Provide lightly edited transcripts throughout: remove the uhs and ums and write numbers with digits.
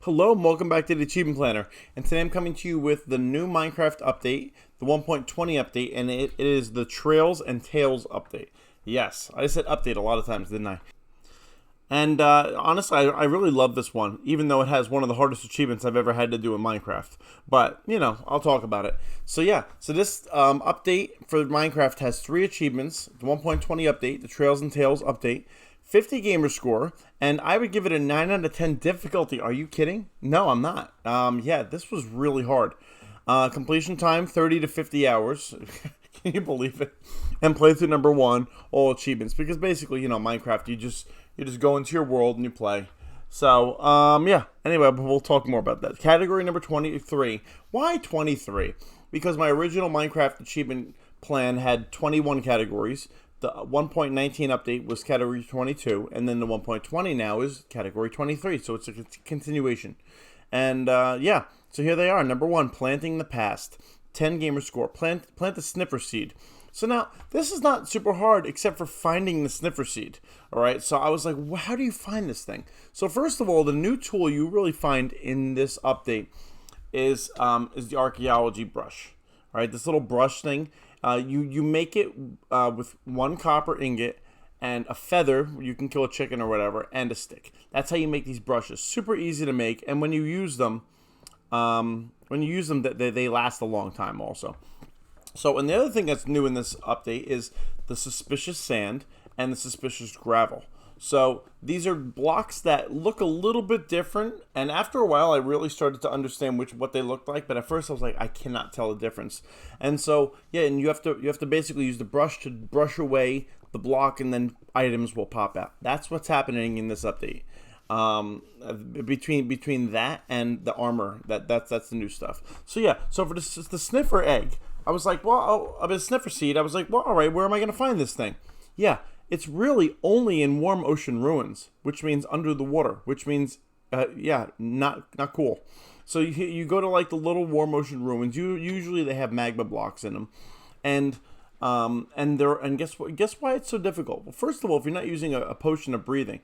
Hello and welcome back to the Achievement Planner, and today I'm coming to you with the new Minecraft update, the 1.20 update, and it is the Trails and Tails update. Yes, I said update a lot of times, didn't I? And honestly, I really love this one, even though it has one of the hardest achievements I've ever had to do in Minecraft. But, you know, I'll talk about it. So yeah, so this update for Minecraft has 3 achievements, the 1.20 update, the Trails and Tails update, 50 gamer score, and I would give it a 9 out of 10 difficulty. Are you kidding? No, I'm not. Yeah, this was really hard. Completion time, 30 to 50 hours. Can you believe it? And playthrough number 1, all achievements. Because basically, you know, Minecraft, you just go into your world and you play. So, yeah. Anyway, we'll talk more about that. Category number 23. Why 23? Because my original Minecraft achievement plan had 21 categories. The 1.19 update was category 22, and then the 1.20 now is category 23, so it's a continuation. And yeah, so here they are. Number 1, planting the past. 10 gamer score. Plant the sniffer seed. So now, this is not super hard except for finding the sniffer seed. Alright, so I was like, well, how do you find this thing? So first of all, the new tool you really find in this update is the archaeology brush. Alright, this little brush thing. You make it with 1 copper ingot and a feather, you can kill a chicken or whatever, and a stick. That's how you make these brushes. Super easy to make, and when you use them, they last a long time also. So, and the other thing that's new in this update is the suspicious sand and the suspicious gravel. So these are blocks that look a little bit different, and after a while I really started to understand what they looked like, but at first I was like, I cannot tell the difference. And so yeah, and you have to basically use the brush to brush away the block, and then items will pop out. That's what's happening in this update. Between that and the armor, that's the new stuff. So yeah, so for the sniffer egg, I was like, well, a sniffer seed, I was like, well, all right, where am I going to find this thing? Yeah. It's really only in warm ocean ruins, which means under the water, which means, yeah, not cool. So you go to like the little warm ocean ruins. Usually they have magma blocks in them, and guess what? Guess why it's so difficult? Well, first of all, if you're not using a potion of breathing,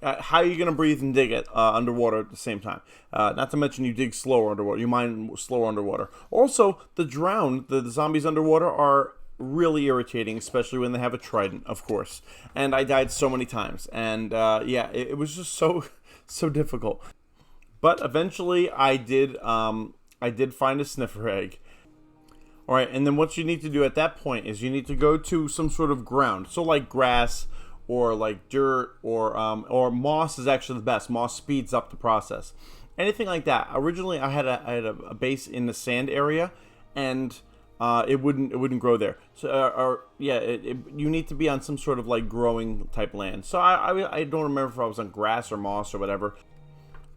how are you going to breathe and dig it underwater at the same time? Not to mention you dig slower underwater. You mine slower underwater. Also, the zombies underwater are really irritating, especially when they have a trident, of course. And I died so many times, and yeah, it was just so difficult. But eventually, I did find a sniffer egg. All right, and then what you need to do at that point is you need to go to some sort of ground, so like grass or like dirt or moss is actually the best. Moss speeds up the process. Anything like that. Originally, I had a base in the sand area, and it wouldn't grow there. So, yeah, you need to be on some sort of like growing type land. So I don't remember if I was on grass or moss or whatever.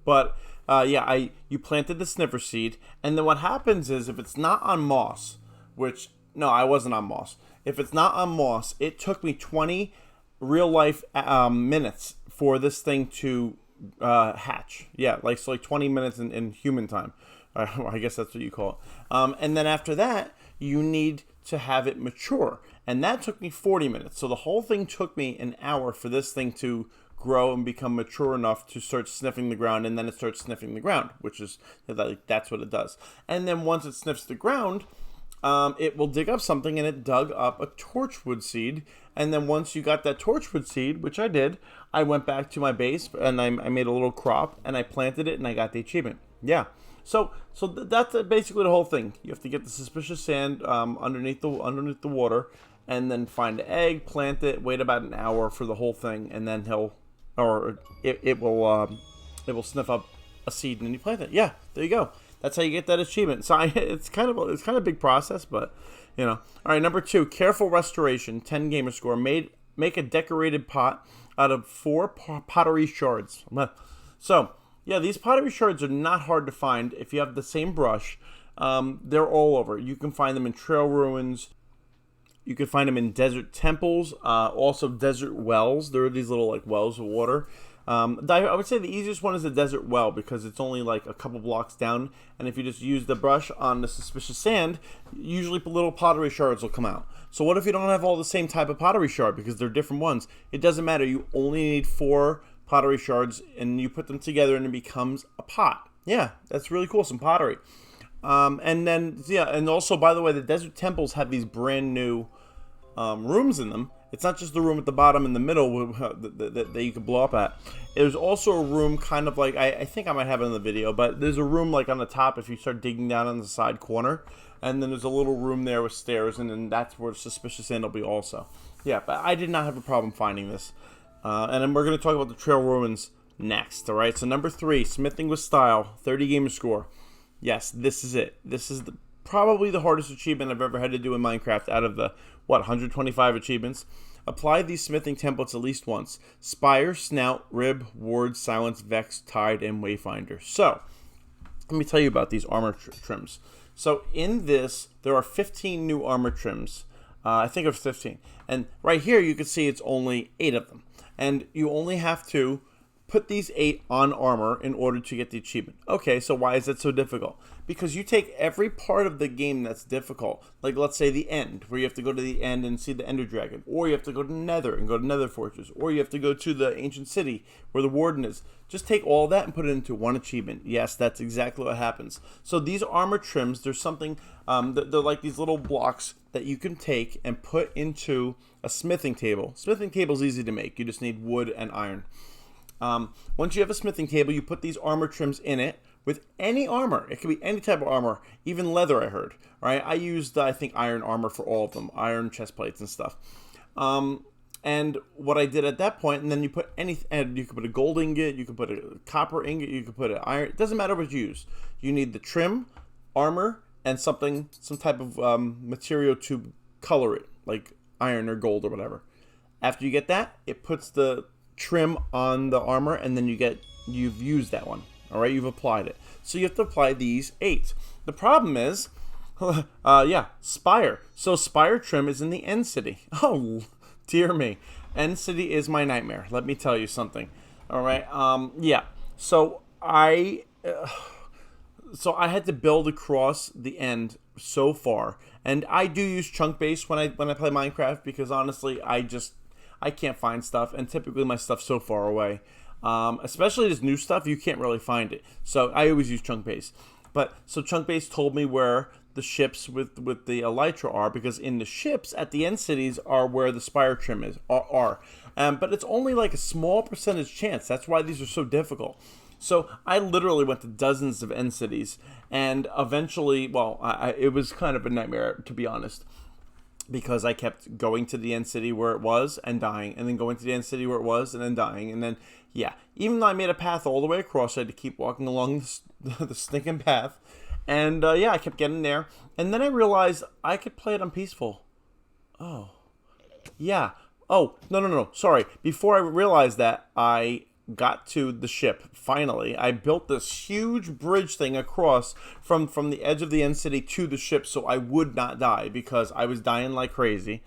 But yeah, you planted the sniffer seed, and then what happens is if it's not on moss, which no, I wasn't on moss. If it's not on moss, it took me 20 real life minutes for this thing to hatch. Yeah, like 20 minutes in human time. I guess that's what you call it. And then after that, you need to have it mature. And that took me 40 minutes. So the whole thing took me an hour for this thing to grow and become mature enough to start sniffing the ground, and then it starts sniffing the ground, which is, that's what it does. And then once it sniffs the ground, it will dig up something, and it dug up a torchwood seed. And then once you got that torchwood seed, which I did, I went back to my base, and I made a little crop, and I planted it, and I got the achievement. Yeah. So that's basically the whole thing. You have to get the suspicious sand underneath the water, and then find the egg, plant it, wait about an hour for the whole thing, and then it will sniff up a seed, and then you plant it. Yeah, there you go. That's how you get that achievement. So it's kind of a big process, but you know. All right, number 2, careful restoration, 10 gamer score. Make a decorated pot out of 4 pottery shards. So yeah, these pottery shards are not hard to find if you have the same brush. They're all over. You can find them in trail ruins. You can find them in desert temples, also desert wells. There are these little like wells of water. I would say the easiest one is the desert well, because it's only like a couple blocks down, and if you just use the brush on the suspicious sand, usually little pottery shards will come out. So what if you don't have all the same type of pottery shard, because they're different ones? It doesn't matter. You only need 4 pottery shards, and you put them together and it becomes a pot. Yeah, that's really cool, some pottery. And then, yeah, and also, by the way, the desert temples have these brand new rooms in them. It's not just the room at the bottom in the middle that you can blow up at. There's also a room kind of like, I think I might have it in the video, but there's a room like on the top if you start digging down on the side corner. And then there's a little room there with stairs, and then that's where Suspicious End will be also. Yeah, but I did not have a problem finding this. And then we're going to talk about the Trail Ruins next, alright? So number 3, Smithing with Style, 30 gamer score. Yes, this is it. This is probably the hardest achievement I've ever had to do in Minecraft out of the, 125 achievements. Apply these smithing templates at least once. Spire, Snout, Rib, Ward, Silence, Vex, Tide, and Wayfinder. So, let me tell you about these armor trims. So, in this, there are 15 new armor trims. I think it was 15. And right here, you can see it's only 8 of them. And you only have to put these 8 on armor in order to get the achievement. Okay, so why is that so difficult? Because you take every part of the game that's difficult, like let's say the end, where you have to go to the end and see the Ender Dragon, or you have to go to Nether and go to Nether Fortress, or you have to go to the Ancient City where the Warden is. Just take all that and put it into one achievement. Yes, that's exactly what happens. So these armor trims, there's something, they're like these little blocks that you can take and put into a smithing table. Smithing table is easy to make. You just need wood and iron. Once you have a smithing table, you put these armor trims in it with any armor. It could be any type of armor, even leather, I heard. Right? I used, I think, iron armor for all of them, iron chest plates and stuff. And what I did at that point, and then you put and you could put a gold ingot, you could put a copper ingot, you could put an iron. It doesn't matter what you use. You need the trim, armor, and some type of material to color it, like iron or gold or whatever. After you get that, it puts the trim on the armor, and then you've used that one. All right, you've applied it. So you have to apply these 8. The problem is, Spire. So Spire trim is in the End City. Oh, dear me. End City is my nightmare. Let me tell you something. All right. So I had to build across the end so far, and I do use chunk base when I play Minecraft because honestly, I can't find stuff, and typically my stuff's so far away. Especially this new stuff, you can't really find it. So I always use chunk base. So chunk base told me where the ships with the elytra are, because in the ships at the end cities are where the spire trim are. But it's only like a small percentage chance. That's why these are so difficult. So I literally went to dozens of end cities, and eventually, it was kind of a nightmare, to be honest, because I kept going to the end city where it was and dying, and then going to the end city where it was and then dying, and then, even though I made a path all the way across, I had to keep walking along the stinking path, and I kept getting there, and then I realized I could play it on peaceful. Oh, yeah. Oh, no, sorry. Before I realized that, I got to the ship. Finally, I built this huge bridge thing across from the edge of the end city to the ship, so I would not die, because I was dying like crazy.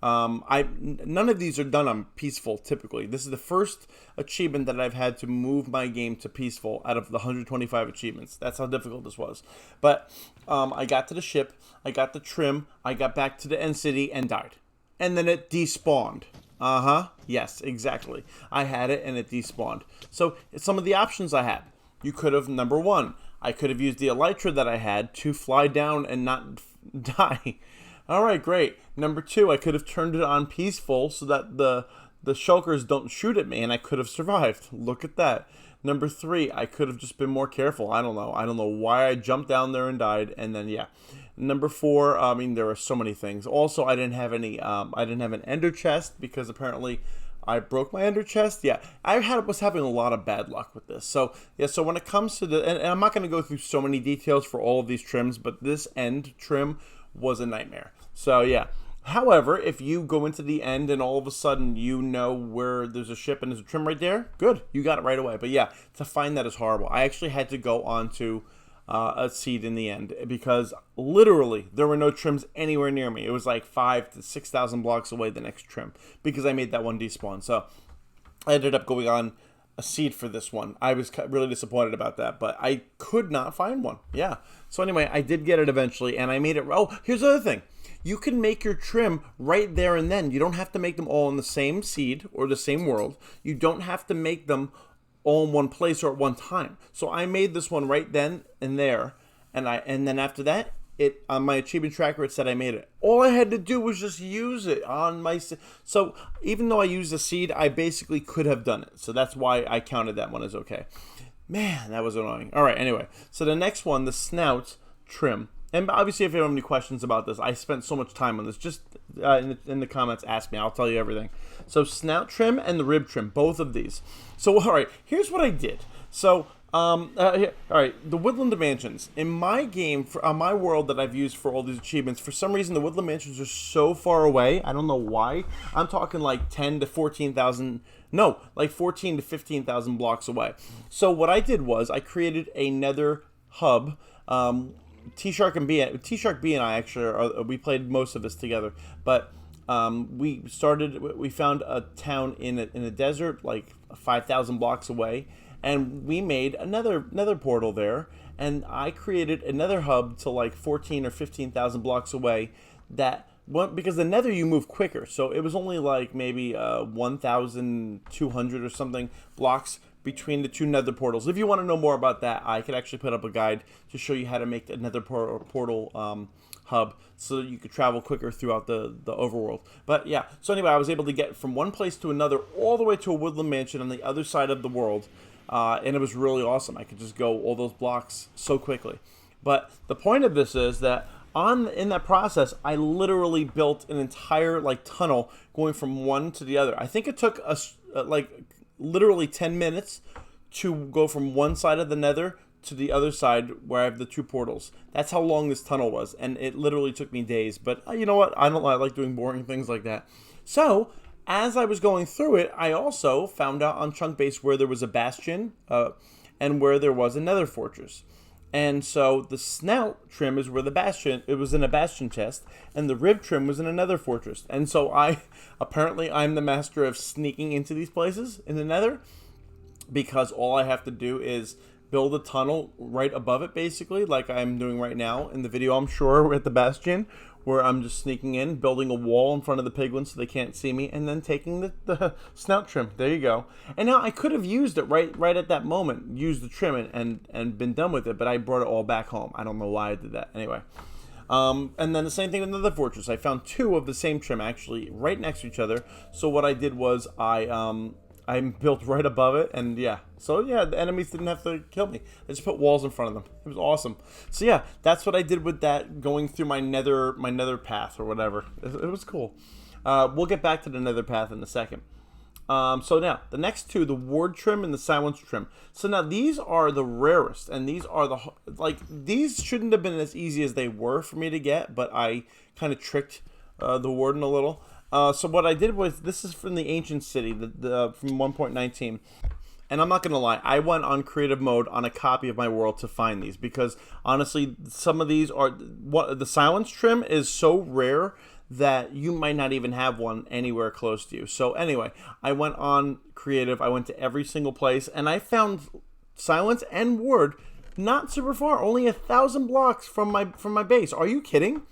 None of these are done on peaceful typically. This is the first achievement that I've had to move my game to peaceful out of the 125 achievements. That's how difficult this was. But I got to the ship, I got the trim, I got back to the end city and died, and then it despawned. Yes, exactly. I had it and it despawned. So some of the options I had. You could have, number 1, I could have used the elytra that I had to fly down and not die. Alright, great. Number 2, I could have turned it on peaceful so that the shulkers don't shoot at me and I could have survived. Look at that. Number 3, I could have just been more careful. I don't know why I jumped down there and died, and then Number 4, there are so many things. Also, I didn't have an ender chest because apparently I broke my ender chest. I was having a lot of bad luck with this. So when it comes to and I'm not going to go through so many details for all of these trims, but this end trim was a nightmare. So however, if you go into the end and all of a sudden you know where there's a ship and there's a trim right there, good, you got it right away. But to find that is horrible. I actually had to go onto a seed in the end because literally there were no trims anywhere near me. It was like 5,000 to 6,000 blocks away, the next trim, because I made that one despawn. So I ended up going on a seed for this one. I was really disappointed about that, but I could not find one. So anyway, I did get it eventually, and I made it. Oh, here's the other thing. you can make your trim right there and then. You don't have to make them all in the same seed or the same world. You don't have to make them all in one place or at one time. So I made this one right then and there, and then after that, it on my achievement tracker it said I made it. All I had to do was just use it on my. So even though I used a seed, I basically could have done it. So that's why I counted that one as okay. Man, that was annoying. All right, anyway. So the next one, the snout trim. And obviously, if you have any questions about this, I spent so much time on this. Just in the comments, ask me. I'll tell you everything. So snout trim and the rib trim, both of these. So all right, here's what I did. So all right, the Woodland Mansions. In my game, on my world that I've used for all these achievements, for some reason the Woodland Mansions are so far away. I don't know why. I'm talking like 10 to 14,000. No, like 14 to 15,000 blocks away. So what I did was I created a nether hub. T-Shark B and I actually we played most of this together, but we found a town in a desert like 5,000 blocks away, and we made another portal there, and I created another hub to like 14 or 15,000 blocks away. Because the nether you move quicker, so it was only like maybe 1,200 or something blocks between the two nether portals. If you want to know more about that, I could actually put up a guide to show you how to make a nether portal hub so that you could travel quicker throughout the overworld. But yeah, so anyway, I was able to get from one place to another all the way to a woodland mansion on the other side of the world, and it was really awesome. I could just go all those blocks so quickly. But the point of this is that in that process, I literally built an entire like tunnel going from one to the other. I think it took us literally 10 minutes to go from one side of the nether to the other side where I have the two portals. That's how long this tunnel was, and it literally took me days. But you know what? I like doing boring things like that. So as I was going through it, I also found out on Chunk Base where there was a bastion and where there was a nether fortress. And so the snout trim is where it was in a bastion chest, and the rib trim was in another fortress. And so I'm the master of sneaking into these places in the nether, because all I have to do is build a tunnel right above it, basically, like I'm doing right now in the video, I'm sure, at the bastion, where I'm just sneaking in, building a wall in front of the piglins so they can't see me, and then taking the snout trim. There you go. And now I could have used it right at that moment, used the trim and been done with it, but I brought it all back home. I don't know why I did that. Anyway. And then the same thing with another fortress. I found two of the same trim, actually, right next to each other. So what I did was I built right above it, and yeah. So yeah, the enemies didn't have to kill me. I just put walls in front of them. It was awesome. So yeah, that's what I did with that, going through my nether path or whatever. It was cool. We'll get back to the nether path in a second. So now, the next two, the ward trim and the silence trim. So now these are the rarest, and these are these shouldn't have been as easy as they were for me to get, but I kind of tricked the warden a little. So what I did was, this is from the ancient city, from 1.19. And I'm not going to lie, I went on creative mode on a copy of my world to find these, because honestly, some of these the silence trim is so rare that you might not even have one anywhere close to you. So anyway, I went on creative, I went to every single place, and I found silence and ward not super far, only 1,000 blocks from my base. Are you kidding?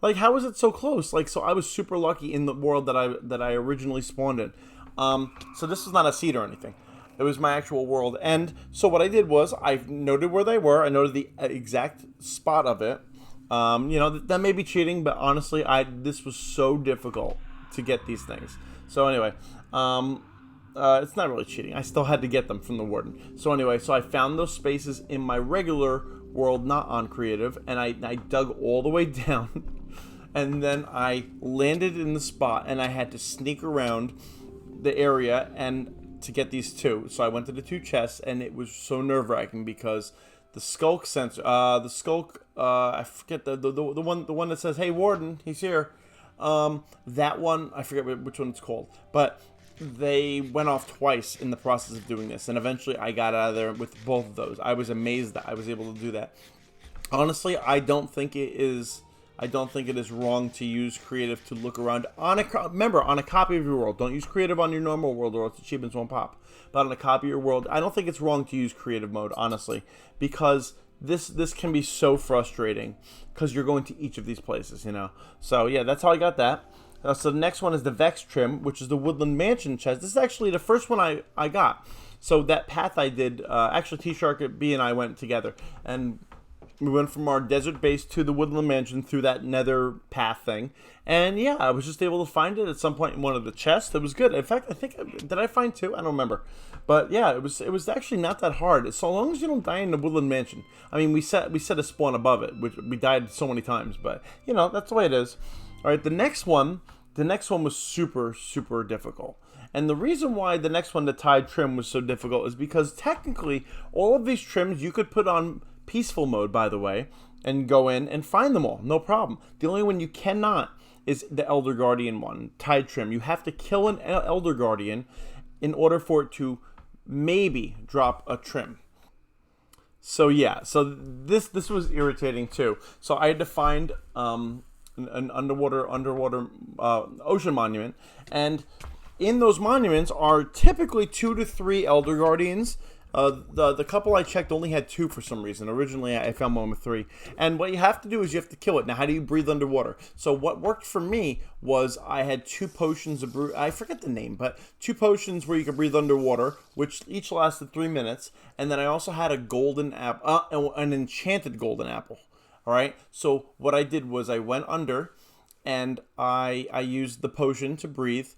Like, how is it so close? Like, so I was super lucky in the world that I originally spawned in. So this is not a seed or anything. It was my actual world. And so what I did was I noted where they were. I noted the exact spot of it. That may be cheating, but honestly, this was so difficult to get these things. So anyway, it's not really cheating. I still had to get them from the warden. So anyway, so I found those spaces in my regular world, not on creative, and I dug all the way down. And then I landed in the spot, and I had to sneak around the area and to get these two. So I went to the two chests, and it was so nerve-wracking because the skulk sensor, I forget the one that says, "Hey Warden, he's here." That one, I forget which one it's called, but they went off twice in the process of doing this, and eventually I got out of there with both of those. I was amazed that I was able to do that. Honestly, I don't think it is wrong to use creative to look around remember, on a copy of your world. Don't use creative on your normal world, or else achievements won't pop. But on a copy of your world, I don't think it's wrong to use creative mode, honestly, because this can be so frustrating because you're going to each of these places, So yeah, that's how I got that. So the next one is the Vex trim, which is the Woodland Mansion chest. This is actually the first one I got. So that path I did, actually T-Shark B and I went together, and we went from our desert base to the Woodland Mansion through that nether path thing. And yeah, I was just able to find it at some point in one of the chests. It was good. In fact, I think, did I find two? I don't remember. But yeah, it was actually not that hard. So long as you don't die in the Woodland Mansion. I mean, we set a spawn above it, which we died so many times. But, that's the way it is. All right, the next one was super, super difficult. And the reason why the next one, the Tide trim, was so difficult is because technically all of these trims you could put on peaceful mode, by the way, and go in and find them all, no problem. The only one you cannot is the Elder Guardian one, Tide trim. You have to kill an Elder Guardian in order for it to maybe drop a trim. So yeah, so this was irritating too. So I had to find an underwater ocean monument, and in those monuments are typically 2 to 3 Elder Guardians. The couple I checked only had 2 for some reason. Originally, I found one with 3. And what you have to do is you have to kill it. Now, how do you breathe underwater? So what worked for me was I had 2 potions of brew. I forget the name, but 2 potions where you can breathe underwater, which each lasted 3 minutes. And then I also had a golden apple, an enchanted golden apple. All right. So what I did was I went under, and I used the potion to breathe.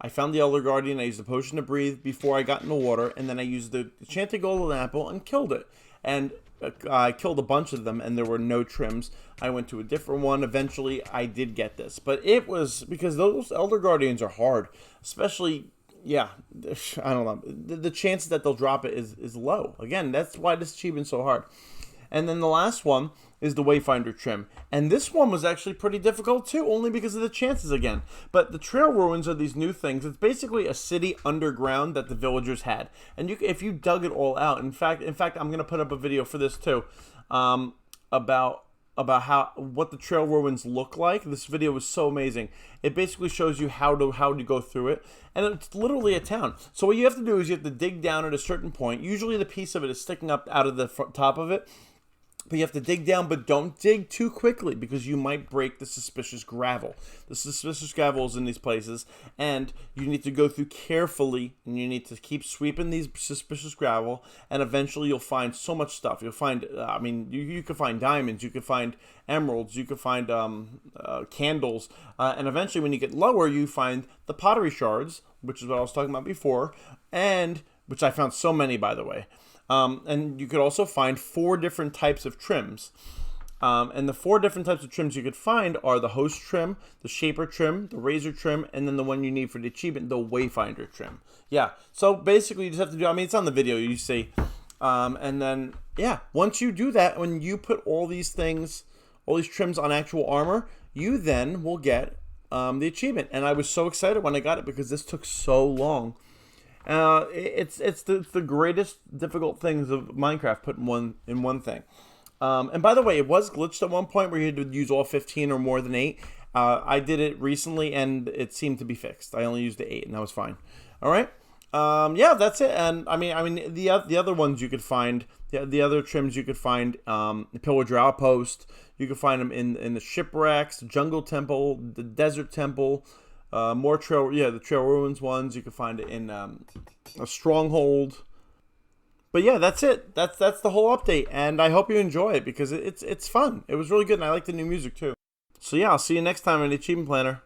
I found the Elder Guardian, I used the potion to breathe before I got in the water, and then I used the enchanted golden apple and killed it. And I killed a bunch of them, and there were no trims. I went to a different one. Eventually, I did get this. But it was, because those Elder Guardians are hard, especially, yeah, I don't know. The chances that they'll drop it is low. Again, that's why this achievement's so hard. And then the last one is the Wayfinder trim. And this one was actually pretty difficult too, only because of the chances again. But the trail ruins are these new things. It's basically a city underground that the villagers had. And if you dug it all out, in fact, I'm going to put up a video for this too, about what the trail ruins look like. This video was so amazing. It basically shows you how to go through it, and it's literally a town. So what you have to do is you have to dig down at a certain point. Usually the piece of it is sticking up out of the top of it. But you have to dig down, but don't dig too quickly because you might break the suspicious gravel. The suspicious gravel is in these places, and you need to go through carefully, and you need to keep sweeping these suspicious gravel, and eventually you'll find so much stuff. You'll find, you could find diamonds, you could find emeralds, you could find candles, and eventually when you get lower, you find the pottery shards, which is what I was talking about before, and which I found so many, by the way. And you could also find 4 different types of trims. And the 4 different types of trims you could find are the host trim, the shaper trim, the razor trim, and then the one you need for the achievement, the wayfinder trim. Yeah, so basically you just have to do, it's on the video, you see. And then, yeah, once you do that, when you put all these things, all these trims on actual armor, you then will get the achievement. And I was so excited when I got it because this took so long. It's the greatest difficult things of Minecraft put in one thing. And by the way, it was glitched at one point where you had to use all 15 or more than 8. I did it recently and it seemed to be fixed. I only used the 8 and that was fine. All right. Yeah, that's it. And I mean the other ones you could find, the other trims you could find, the Pillager Outpost. You could find them in the shipwrecks, the Jungle Temple, the Desert Temple. More trail, the trail ruins ones. You can find it in a stronghold. But yeah, that's it. That's the whole update, and I hope you enjoy it because it's fun. It was really good, and I like the new music too. So yeah, I'll see you next time in the Achievement Planner.